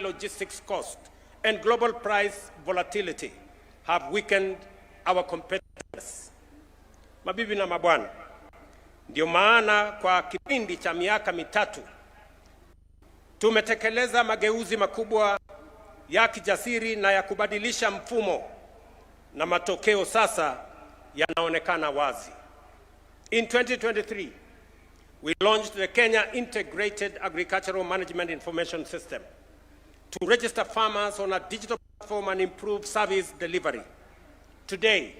logistics cost and global price volatility have weakened our competitiveness. Mabibi na mabwana, ndio maana kwa kipindi cha miaka mitatu tumetekeleza mageuzi makubwa ya kijasiri na ya kubadilisha mfumo, na matokeo sasa yanaonekana wazi. In 2023, we launched the Kenya Integrated Agricultural Management Information System to register farmers on a digital platform and improve service delivery. Today,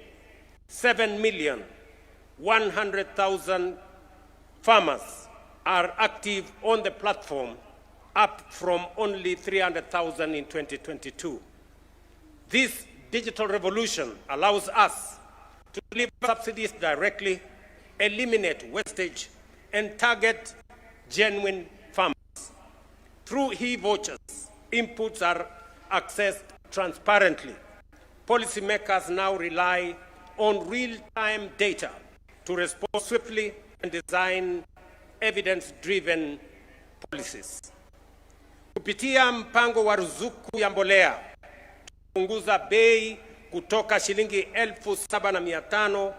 7,100,000 farmers are active on the platform, up from only 300,000 in 2022. This digital revolution allows us to deliver subsidies directly, eliminate wastage, and target genuine farmers. Through e-vouchers, inputs are accessed transparently. Policymakers now rely on real-time data to respond swiftly and design evidence-driven policies. Kupitia mpango wa ruzuku ya mbolea, tupunguza bei kutoka shilingi 7,500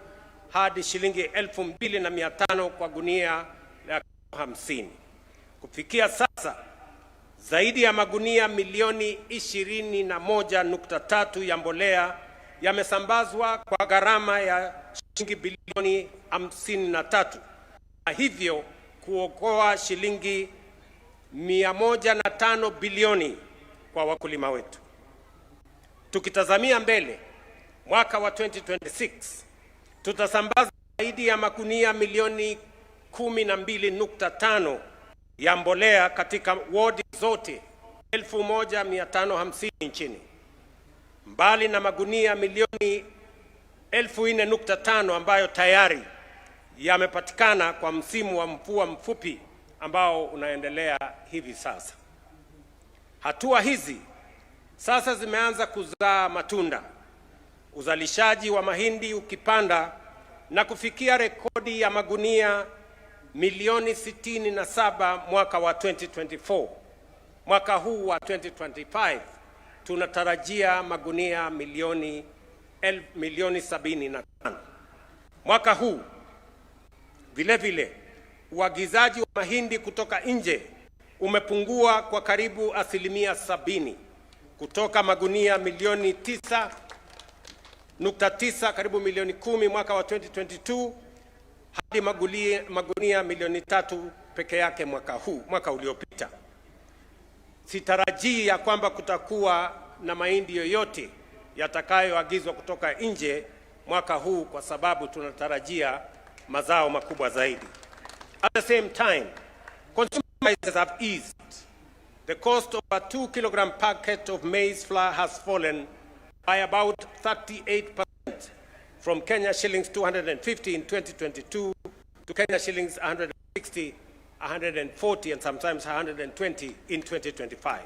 hadi shilingi 2,500 kwa gunia la 50. Kufikia sasa, zaidi ya magunia milioni 21.3 ya mbolea yamesambazwa kwa gharama ya shilingi bilioni 53, na hivyo kuokoa shilingi 105 bilioni kwa wakulima wetu. Tukitazamia mbele, mwaka wa 2026, tutasambaza zaidi ya magunia milioni 12.5 ya mbolea katika wadi zote 1,550 nchini. Mbali na magunia milioni 4,500 ambayo tayari yamepatikana kwa msimu wa mvua mfupi ambao unaendelea hivi sasa. Hatua hizi sasa zimeanza kuzaa matunda, uzalishaji wa mahindi ukipanda na kufikia rekodi ya magunia milioni 67 mwaka wa 2024. Mwaka huu wa 2025 tunatarajia magunia milioni 75. Mwaka huu vile uagizaji wa mahindi kutoka nje umepungua kwa karibu 70%, kutoka magunia milioni 9.9 karibu milioni 10 mwaka wa 2022 hadi magunia milioni 3 peke yake mwaka uliopita. Sitarajii ya kwamba kutakuwa na mahindi yoyote yatakayoagizwa kutoka nje mwaka huu, kwa sababu tunatarajia mazao makubwa zaidi. At the same time, consumer prices have eased. The cost of a 2 kilogram packet of maize flour has fallen by about 38%, from Kenya shillings 250 in 2022 to Kenya shillings 160, 140, and sometimes 120 in 2025.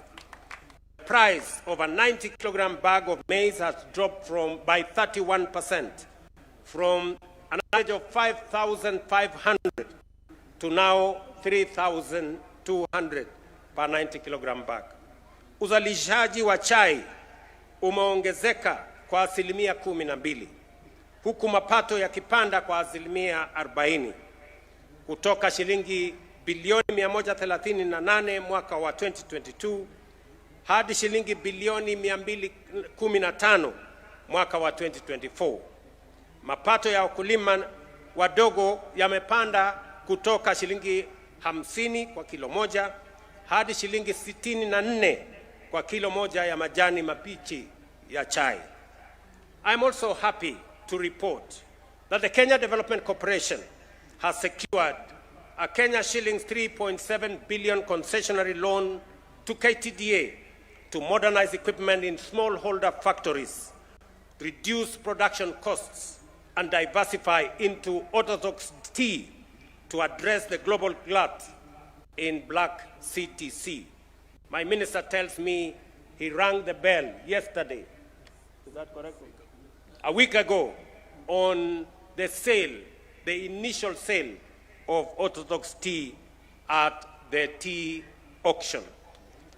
The price of a 90 kilogram bag of maize has dropped by 31%, from an average of 5,500 to now 3,200 per 90 kilogram bag. Uzalishaji wa chai umeongezeka kwa 12%, huku mapato yakipanda kwa 40%, kutoka shilingi bilioni 138 mwaka wa 2022 hadi shilingi bilioni 215 mwaka wa 2024. Mapato ya wakulima wadogo yamepanda kutoka shilingi 50 kwa kilo moja hadi shilingi 64 kwa kilo moja ya majani mabichi ya chai. I'm also happy to report that the Kenya Development Corporation has secured a Kenya shillings 3.7 billion concessionary loan to KTDA to modernize equipment in smallholder factories, reduce production costs, and diversify into orthodox tea to address the global glut in black CTC. My minister tells me he rang the bell yesterday, is that correct? A week ago, on the sale, the initial sale of orthodox tea at the tea auction.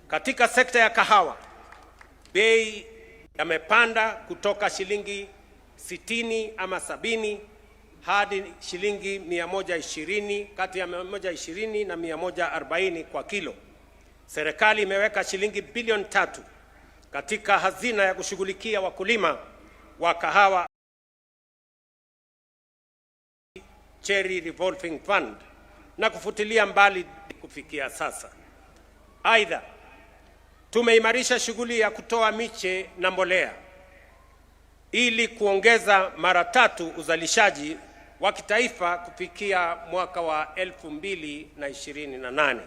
Katika sekta ya kahawa, bei yamepanda kutoka shilingi 60 ama 70 hadi shilingi 120, kati ya 120 na 140 kwa kilo. Serikali imeweka shilingi bilioni 3 katika hazina ya kushughulikia wakulima wa kahawa, Cherry Revolving Fund, na kufutilia mbali kufikia sasa. Aidha, tumeimarisha shughuli ya kutoa miche na mbolea ili kuongeza mara 3 uzalishaji wa kitaifa kufikia mwaka wa 2028.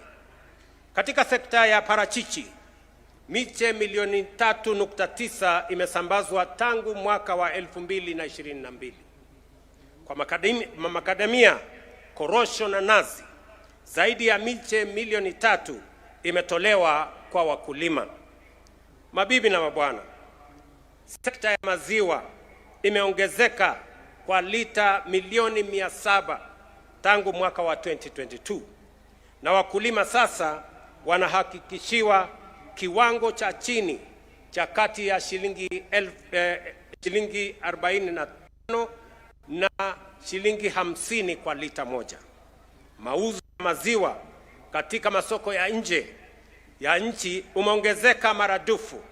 Katika sekta ya parachichi, miche milioni 3.9 imesambazwa tangu mwaka wa 2022. Kwa makadamia, korosho na nazi, zaidi ya miche milioni 3 imetolewa kwa wakulima. Mabibi na mabwana, sekta ya maziwa imeongezeka kwa lita milioni 700 tangu mwaka wa 2022, na wakulima sasa wanahakikishiwa kiwango cha chini cha kati ya shilingi 45 na shilingi 50 kwa lita moja. Mauzo ya maziwa katika masoko ya nje ya nchi umeongezeka maradufu,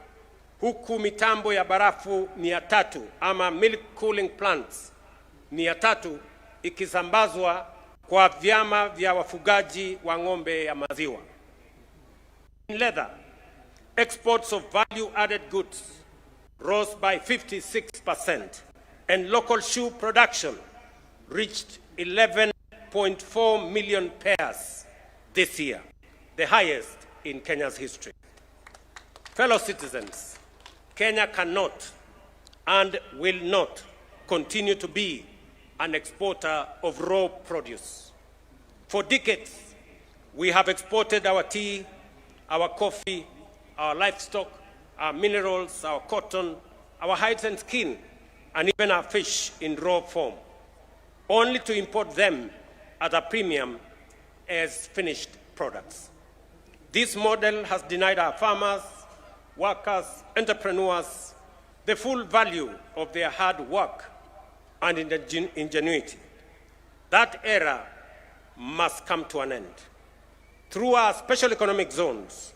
huku mitambo ya barafu 300 ama milk cooling plants 300 ikisambazwa kwa vyama vya wafugaji wa ng'ombe ya maziwa. In leather, exports of value-added goods rose by 56%, and local shoe production reached 11.4 million pairs this year, the highest in Kenya's history. Fellow citizens, Kenya cannot and will not continue to be an exporter of raw produce. For decades, we have exported our tea, our coffee, our livestock, our minerals, our cotton, our hides and skin, and even our fish in raw form, only to import them at a premium as finished products. This model has denied our farmers, workers, entrepreneurs the full value of their hard work and ingenuity. That era must come to an end. Through our special economic zones,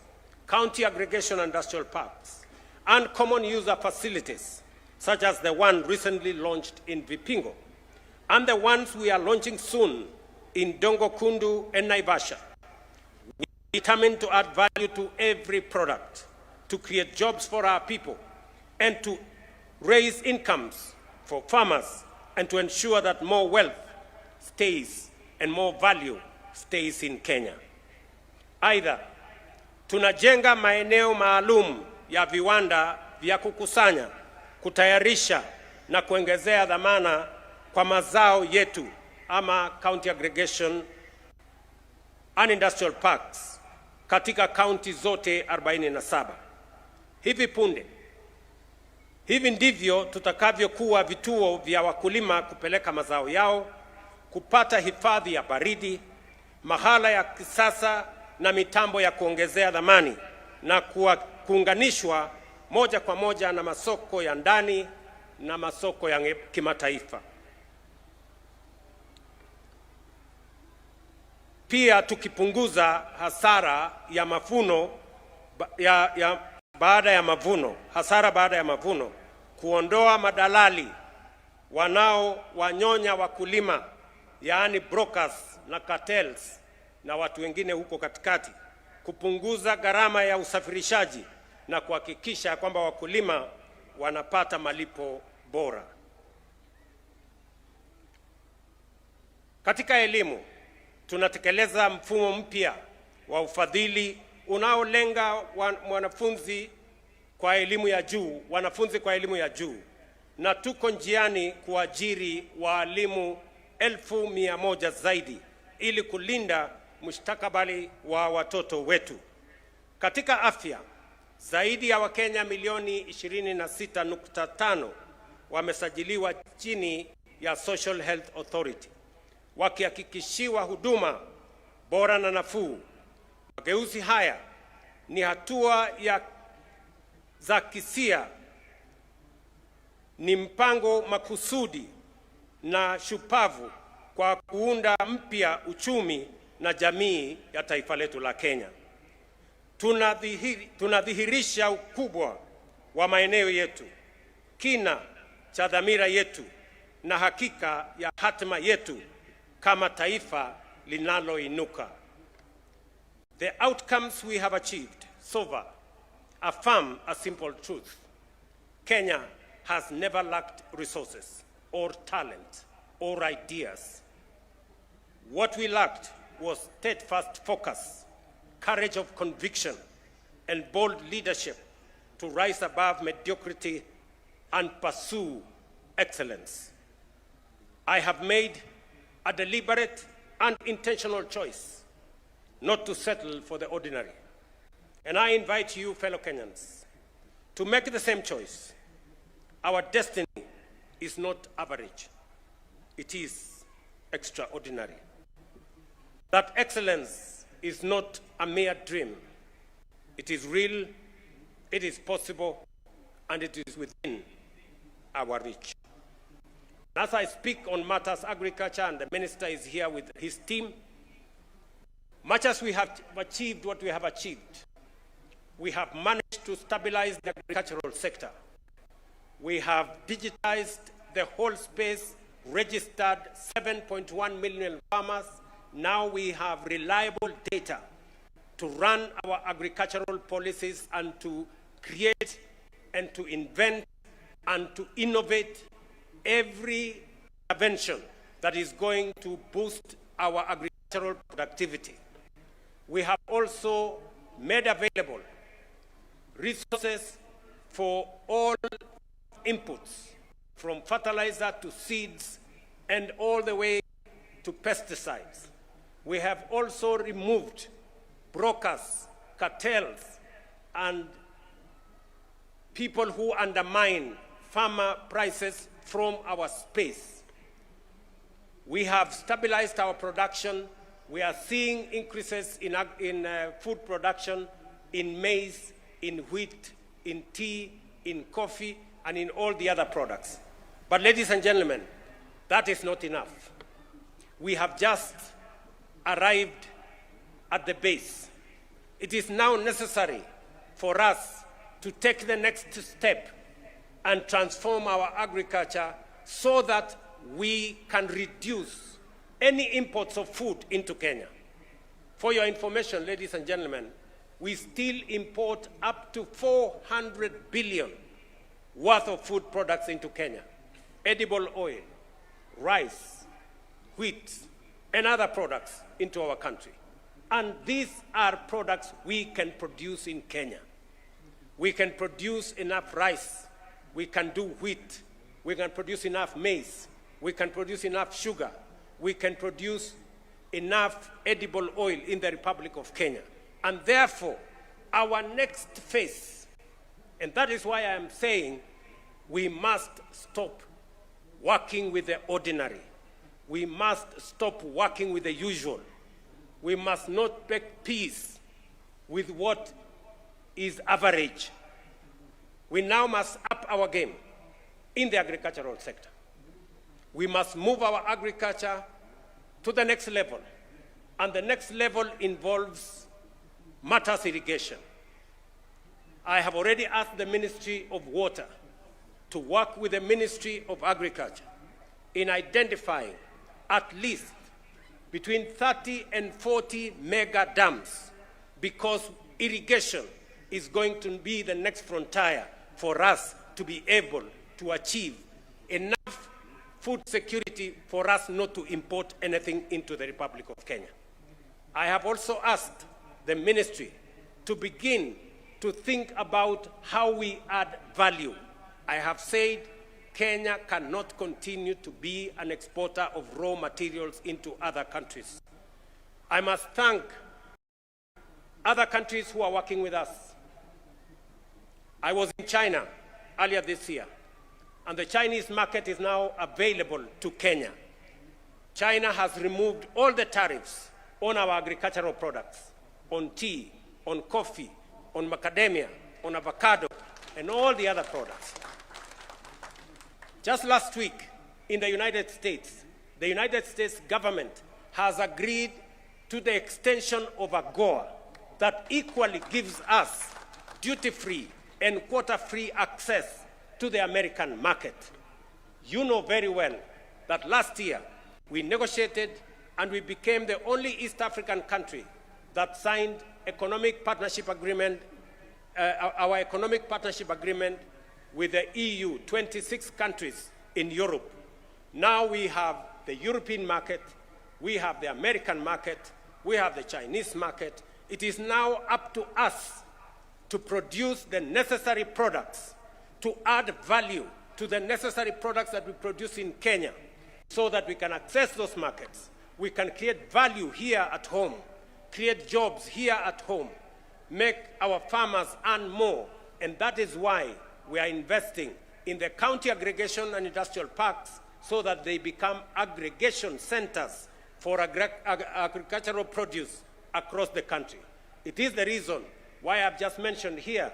county aggregation industrial parks, and common user facilities, such as the one recently launched in Vipingo, and the ones we are launching soon in Dongo Kundu and Naivasha, we are determined to add value to every product, to create jobs for our people, and to raise incomes for farmers, and to ensure that more wealth stays and more value stays in Kenya. Aidha, tunajenga maeneo maalum ya viwanda vya kukusanya, kutayarisha na kuongezea dhamana kwa mazao yetu ama county aggregation and industrial parks katika county zote 47. Hivi ndivyo tutakavyokuwa vituo vya wakulima kupeleka mazao yao, kupata hifadhi ya baridi, mahala ya kisasa na mitambo ya kuongezea dhamani, na kuunganishwa moja kwa moja na masoko ya ndani na masoko ya kimataifa. Pia tukipunguza hasara ya mavuno baada ya mavuno, kuondoa madalali wanyonya wakulima, yaani brokers na cartels na watu wengine huko katikati, kupunguza gharama ya usafirishaji na kuhakikisha kwamba wakulima wanapata malipo bora. Katika elimu, tunatekeleza mfumo mpya wa ufadhili unaolenga wanafunzi kwa elimu ya juu, na tuko njiani kuajiri walimu 1,100 zaidi ili kulinda mustakabali wa watoto wetu. Katika afya, zaidi ya Wakenya milioni 26.5 wamesajiliwa chini ya Social Health Authority, wakihakikishiwa huduma bora na nafuu. Mageuzi haya ni hatua za kisia, ni mpango makusudi na shupavu kwa kuunda mpya uchumi na jamii ya taifa letu la Kenya. Tunadhihirisha ukubwa wa maeneo yetu, kina cha dhamira yetu na hakika ya hatima yetu kama taifa linaloinuka. The outcomes we have achieved so far affirm a simple truth. Kenya has never lacked resources or talent or ideas. What we lacked was steadfast focus, courage of conviction, and bold leadership to rise above mediocrity and pursue excellence. I have made a deliberate and intentional choice not to settle for the ordinary. And I invite you, fellow Kenyans, to make the same choice. Our destiny is not average. It is extraordinary. That excellence is not a mere dream. It is real, it is possible, and it is within our reach. As I speak on matters agriculture, and the minister is here with his team, much as we have achieved what we have achieved, we have managed to stabilize the agricultural sector. We have digitized the whole space, registered 7.1 million farmers. Now we have reliable data to run our agricultural policies and to create and to invent and to innovate every intervention that is going to boost our agricultural productivity. We have also made available resources for all inputs, from fertilizer to seeds and all the way to pesticides. We have also removed brokers, cartels, and people who undermine farmer prices from our space. We have stabilized our production. We are seeing increases in food production, in maize, in wheat, in tea, in coffee, and in all the other products. But ladies and gentlemen, that is not enough. We have just arrived at the base. It is now necessary for us to take the next step and transform our agriculture so that we can reduce any imports of food into Kenya. For your information, ladies and gentlemen, we still import up to 400 billion worth of food products into Kenya. Edible oil, rice, wheat, and other products into our country. And these are products we can produce in Kenya. We can produce enough rice. We can do wheat. We can produce enough maize. We can produce enough sugar. We can produce enough edible oil in the Republic of Kenya. And therefore, our next phase, and that is why I am saying we must stop working with the ordinary. We must stop working with the usual. We must not make peace with what is average. We now must up our game in the agricultural sector. We must move our agriculture to the next level. And the next level involves matters irrigation. I have already asked the Ministry of Water to work with the Ministry of Agriculture in identifying at least between 30 and 40 mega dams, because irrigation is going to be the next frontier for us to be able to achieve enough food security for us not to import anything into the Republic of Kenya. I have also asked the ministry to begin to think about how we add value. I have said Kenya cannot continue to be an exporter of raw materials into other countries. I must thank other countries who are working with us. I was in China earlier this year, and the Chinese market is now available to Kenya. China has removed all the tariffs on our agricultural products, on tea, on coffee, on macadamia, on avocado, and all the other products. Just last week in the United States government has agreed to the extension of AGOA that equally gives us duty-free and quota-free access to the American market. You know very well that last year we negotiated and we became the only East African country that signed economic partnership agreement, our economic partnership agreement with the EU, 26 countries in Europe. Now we have the European market, we have the American market, we have the Chinese market. It is now up to us to produce the necessary products, to add value to the necessary products that we produce in Kenya so that we can access those markets. We can create value here at home, create jobs here at home, make our farmers earn more, and that is why we are investing in the county aggregation and industrial parks so that they become aggregation centers for agricultural produce across the country. It is the reason why I've just mentioned here,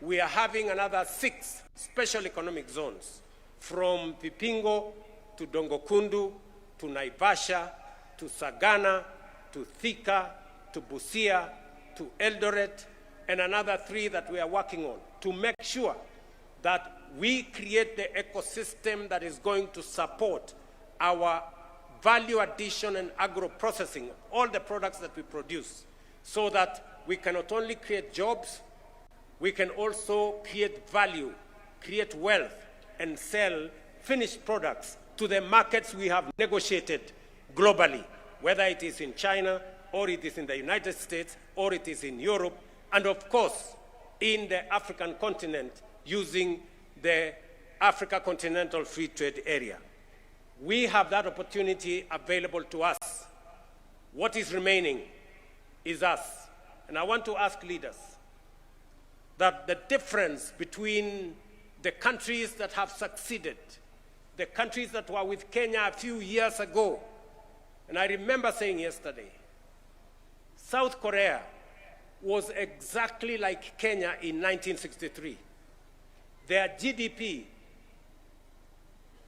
we are having another 6 special economic zones, from Pipingo to Dongokundu to Naivasha to Sagana to Thika to Busia to Eldoret, and another 3 that we are working on to make sure that we create the ecosystem that is going to support our value addition and agro-processing, all the products that we produce, so that we can not only create jobs, we can also create value, create wealth, and sell finished products to the markets we have negotiated globally, whether it is in China, or it is in the United States, or it is in Europe, and of course, in the African continent, using the Africa Continental Free Trade Area. We have that opportunity available to us. What is remaining is us. And I want to ask leaders that the difference between the countries that have succeeded, the countries that were with Kenya a few years ago, and I remember saying yesterday, South Korea was exactly like Kenya in 1963. Their GDP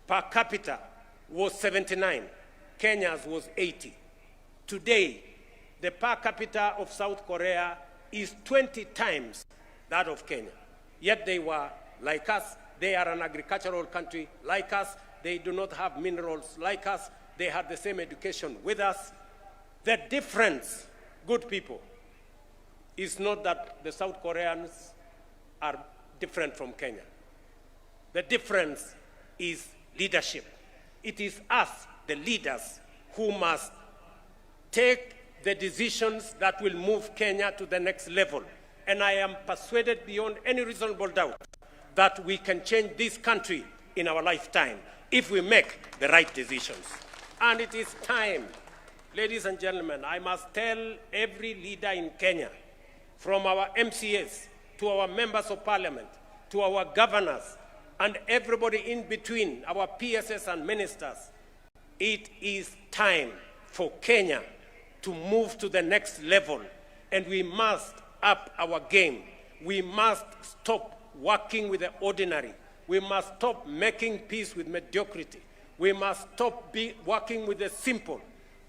per capita was 79. Kenya's was 80. Today, the per capita of South Korea is 20 times that of Kenya. Yet they were like us. They are an agricultural country like us. They do not have minerals like us. They had the same education with us. The difference, good people, is not that the South Koreans are different from Kenya. The difference is leadership. It is us, the leaders, who must take the decisions that will move Kenya to the next level. And I am persuaded beyond any reasonable doubt that we can change this country in our lifetime if we make the right decisions. And it is time, ladies and gentlemen, I must tell every leader in Kenya, from our MCAs to our members of parliament, to our governors, and everybody in between, our PSS and ministers, it is time for Kenya to move to the next level, and we must up our game. We must stop working with the ordinary. We must stop making peace with mediocrity. We must stop working with the simple,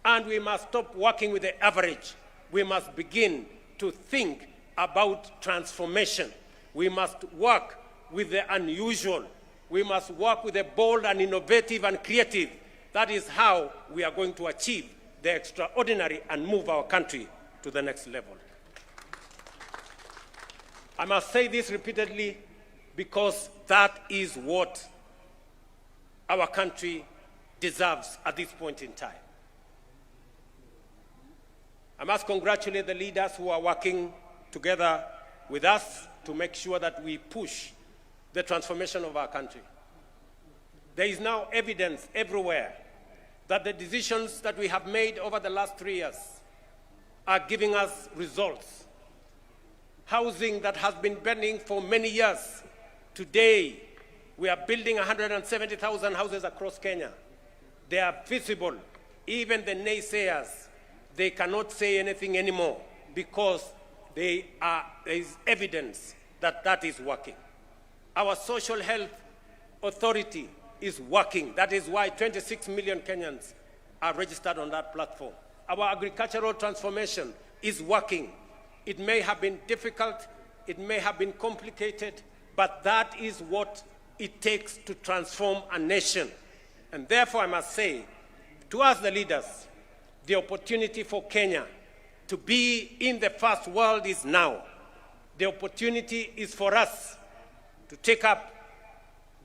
and we must stop working with the average. We must begin to think about transformation. We must work with the unusual. We must work with the bold and innovative and creative. That is how we are going to achieve the extraordinary and move our country to the next level. I must say this repeatedly because that is what our country deserves at this point in time. I must congratulate the leaders who are working together with us to make sure that we push the transformation of our country. There is now evidence everywhere that the decisions that we have made over the last 3 years are giving us results. Housing that has been burning for many years, today we are building 170,000 houses across Kenya. They are visible. Even the naysayers, they cannot say anything anymore because there is evidence that that is working. Our social health authority is working. That is why 26 million Kenyans are registered on that platform. Our agricultural transformation is working. It may have been difficult, it may have been complicated, but that is what it takes to transform a nation. And therefore, I must say, to us the leaders, the opportunity for Kenya to be in the first world is now. The opportunity is for us to take up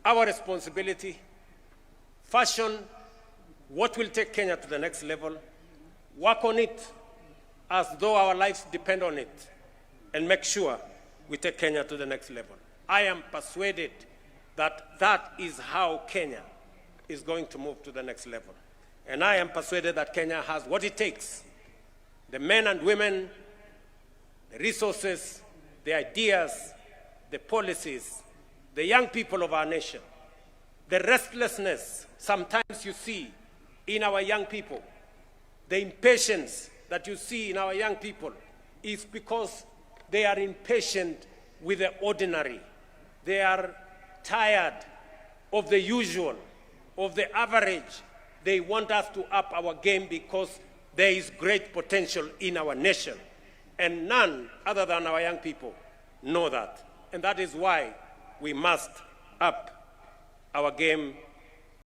our responsibility, fashion what will take Kenya to the next level, work on it as though our lives depend on it, and make sure we take Kenya to the next level. I am persuaded that that is how Kenya is going to move to the next level. And I am persuaded that Kenya has what it takes: the men and women, the resources, the ideas, the policies, the young people of our nation. The restlessness sometimes you see in our young people, the impatience that you see in our young people is because they are impatient with the ordinary. They are tired of the usual, of the average. They want us to up our game because there is great potential in our nation. And none other than our young people know that. And that is why we must up our game